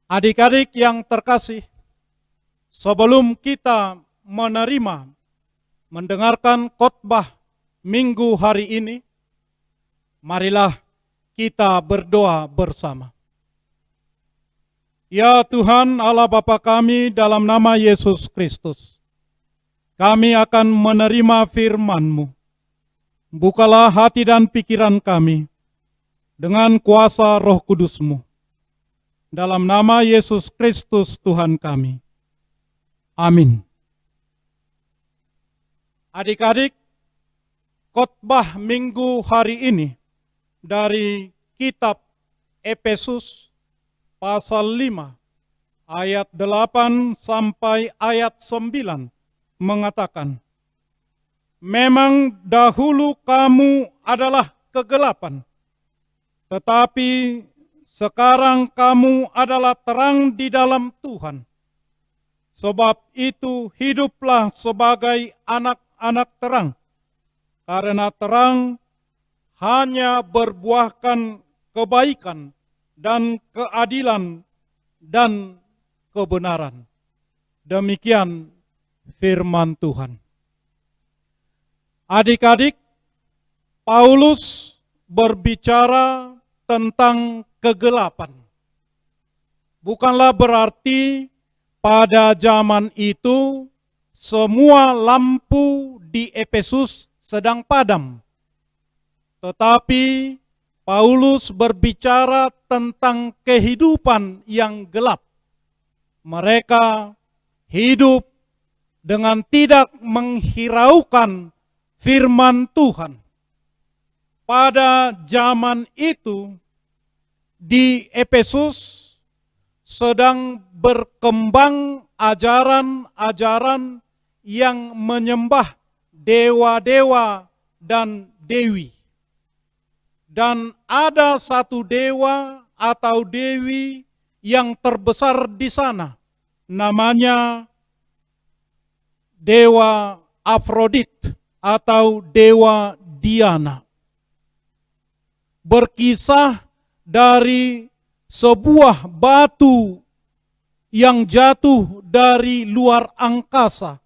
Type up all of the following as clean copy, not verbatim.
Adik-adik yang terkasih, sebelum kita mendengarkan khotbah minggu hari ini, marilah kita berdoa bersama. Ya Tuhan Allah Bapa kami, dalam nama Yesus Kristus, kami akan menerima firman-Mu. Bukalah hati dan pikiran kami dengan kuasa Roh Kudus-Mu. Dalam nama Yesus Kristus Tuhan kami. Amin. Adik-adik, khotbah minggu hari ini dari kitab Efesus pasal 5 ayat 8 sampai ayat 9 mengatakan, memang dahulu kamu adalah kegelapan, tetapi sekarang kamu adalah terang di dalam Tuhan. Sebab itu hiduplah sebagai anak-anak terang, karena terang hanya berbuahkan kebaikan dan keadilan dan kebenaran. Demikian firman Tuhan. Adik-adik, Paulus berbicara tentang kegelapan. Bukanlah berarti pada zaman itu semua lampu di Efesus sedang padam. Tetapi Paulus berbicara tentang kehidupan yang gelap. Mereka hidup dengan tidak menghiraukan firman Tuhan. Pada zaman itu di Efesus sedang berkembang ajaran-ajaran yang menyembah dewa-dewa dan dewi. Dan ada satu dewa atau dewi yang terbesar di sana, namanya dewa Afrodit atau dewa Diana. Berkisah dari sebuah batu yang jatuh dari luar angkasa,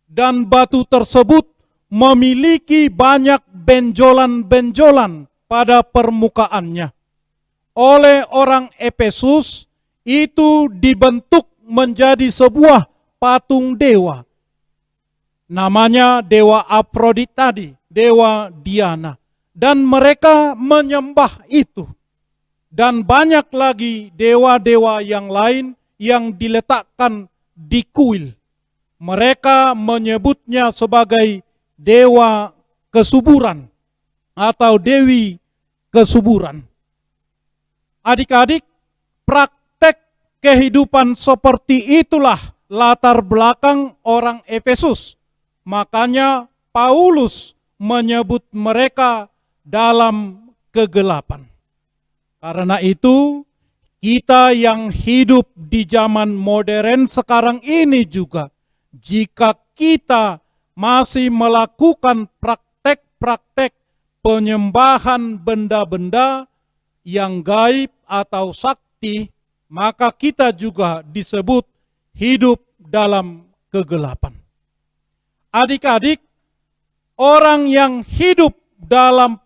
dan batu tersebut memiliki banyak benjolan-benjolan pada permukaannya. Oleh orang Efesus itu dibentuk menjadi sebuah patung dewa. Namanya dewa Afrodit tadi, dewa Diana. Dan mereka menyembah itu. Dan banyak lagi dewa-dewa yang lain yang diletakkan di kuil. Mereka menyebutnya sebagai dewa kesuburan atau dewi kesuburan. Adik-adik, praktek kehidupan seperti itulah latar belakang orang Efesus. Makanya Paulus menyebut mereka dalam kegelapan. Karena itu, kita yang hidup di zaman modern sekarang ini juga, jika kita masih melakukan praktek-praktek penyembahan benda-benda yang gaib atau sakti, maka kita juga disebut hidup dalam kegelapan. Adik-adik, orang yang hidup dalam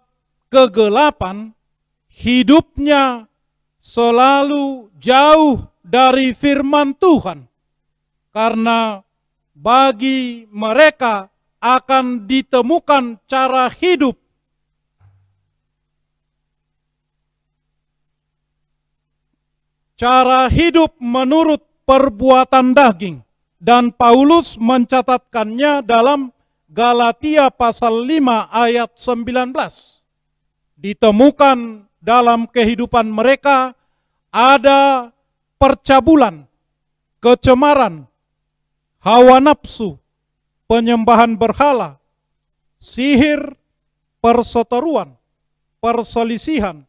kegelapan, hidupnya selalu jauh dari firman Tuhan. Karena bagi mereka akan ditemukan cara hidup menurut perbuatan daging. Dan Paulus mencatatkannya dalam Galatia pasal 5 ayat 19. Ditemukan dalam kehidupan mereka ada percabulan, kecemaran, hawa nafsu, penyembahan berhala, sihir, perseteruan, perselisihan,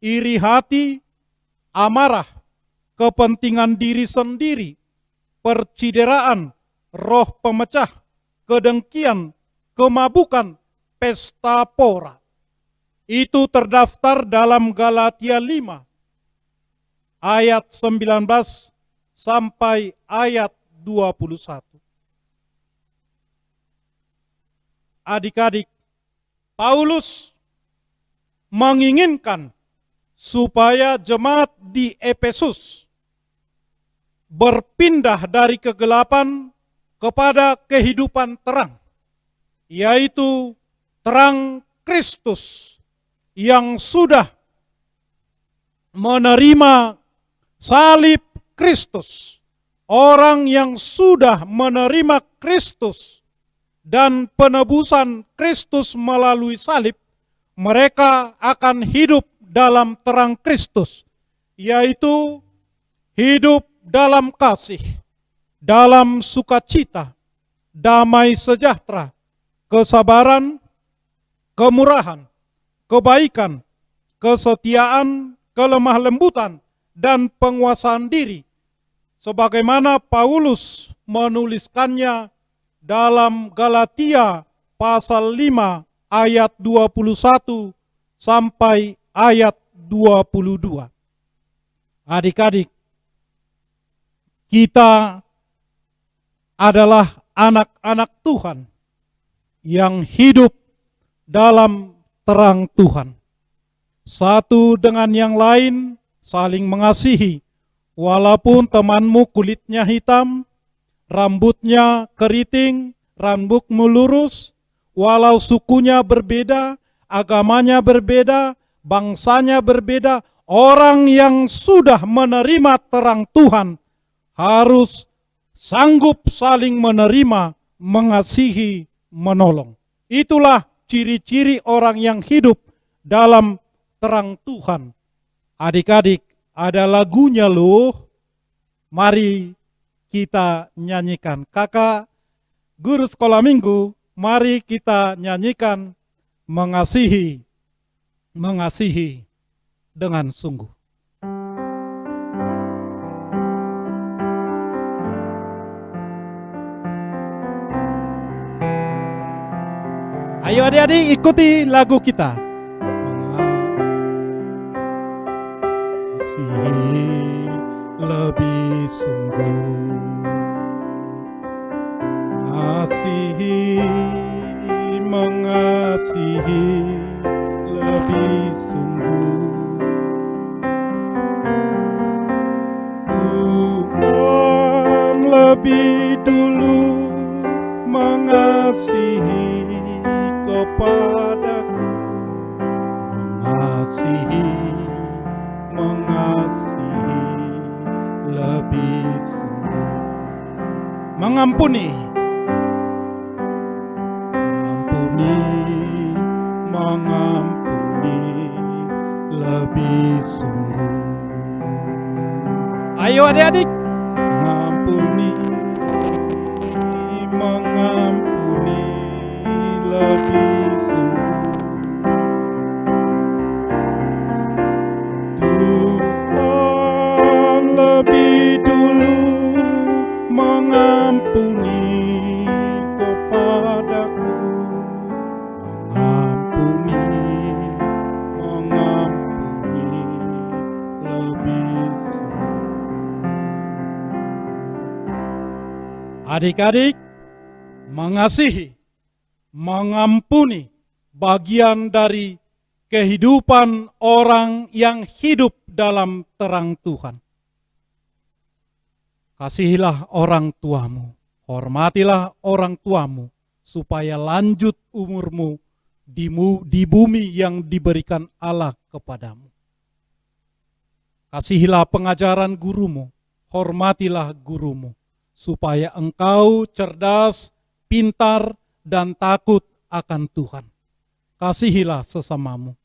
iri hati, amarah, kepentingan diri sendiri, percideraan, roh pemecah, kedengkian, kemabukan, pesta pora. Itu terdaftar dalam Galatia 5. ayat 19 sampai ayat 21. Adik-adik, Paulus menginginkan supaya jemaat di Efesus berpindah dari kegelapan kepada kehidupan terang, yaitu terang Kristus yang sudah menerima salib Kristus. Orang yang sudah menerima Kristus dan penebusan Kristus melalui salib, mereka akan hidup dalam terang Kristus, yaitu hidup dalam kasih, dalam sukacita, damai sejahtera, kesabaran, kemurahan, kebaikan, kesetiaan, kelemah lembutan, dan penguasaan diri, sebagaimana Paulus menuliskannya dalam Galatia pasal 5 ayat 21 sampai ayat 22. Adik-adik, kita adalah anak-anak Tuhan yang hidup dalam terang Tuhan. Satu dengan yang lain saling mengasihi, walaupun temanmu kulitnya hitam, rambutnya keriting, rambutmu lurus, walau sukunya berbeda, agamanya berbeda, bangsanya berbeda, orang yang sudah menerima terang Tuhan harus sanggup saling menerima, mengasihi, menolong. Itulah ciri-ciri orang yang hidup dalam terang Tuhan. Adik-adik, ada lagunya loh. Mari kita nyanyikan. Kakak, guru sekolah minggu, mari kita nyanyikan mengasihi, mengasihi dengan sungguh. Ayo adik-adik ikuti lagu kita. Mengasihi lebih sungguh, mengasihi lebih sungguh. Tuhan lebih dulu mengasihi kepadaku, mengasihi lebih sungguh, mengampuni, mengampuni lebih sungguh. Ayo adik-adik, mengampuni, mengampuni lebih sungguh. Tuhan lebih dulu mengampuni kepadaku, mengampuni lebih sungguh. Adik-adik, mengasihi, mengampuni bagian dari kehidupan orang yang hidup dalam terang Tuhan. Kasihilah orang tuamu, hormatilah orang tuamu, supaya lanjut umurmu di bumi yang diberikan Allah kepadamu. Kasihilah pengajaran gurumu, hormatilah gurumu, supaya engkau cerdas, pintar, dan takut akan Tuhan. Kasihilah sesamamu.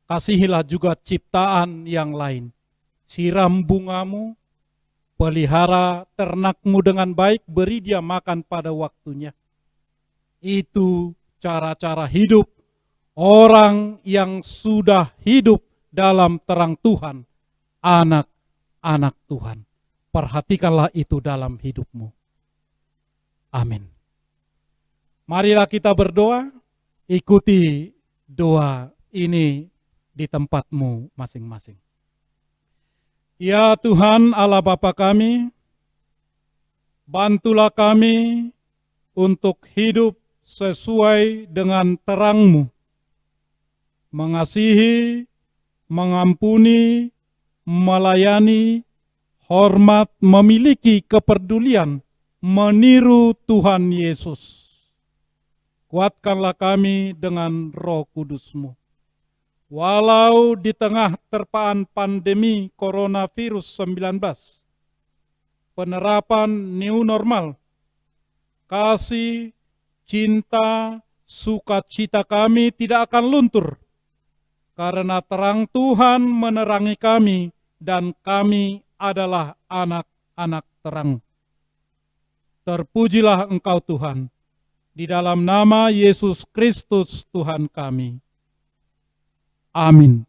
Kasihilah juga ciptaan yang lain. Siram bungamu, pelihara ternakmu dengan baik, beri dia makan pada waktunya. Itu cara-cara hidup orang yang sudah hidup dalam terang Tuhan, anak-anak Tuhan. Perhatikanlah itu dalam hidupmu. Amin. Marilah kita berdoa, ikuti doa ini di tempatmu masing-masing. Ya Tuhan Allah Bapa kami, bantulah kami untuk hidup sesuai dengan terang-Mu, mengasihi, mengampuni, melayani, hormat, memiliki kepedulian, meniru Tuhan Yesus. Kuatkanlah kami dengan Roh Kudus-Mu. Walau di tengah terpaan pandemi coronavirus 19, penerapan new normal, kasih, cinta, sukacita kami tidak akan luntur, karena terang Tuhan menerangi kami dan kami adalah anak-anak terang. Terpujilah Engkau Tuhan, di dalam nama Yesus Kristus Tuhan kami. Amin.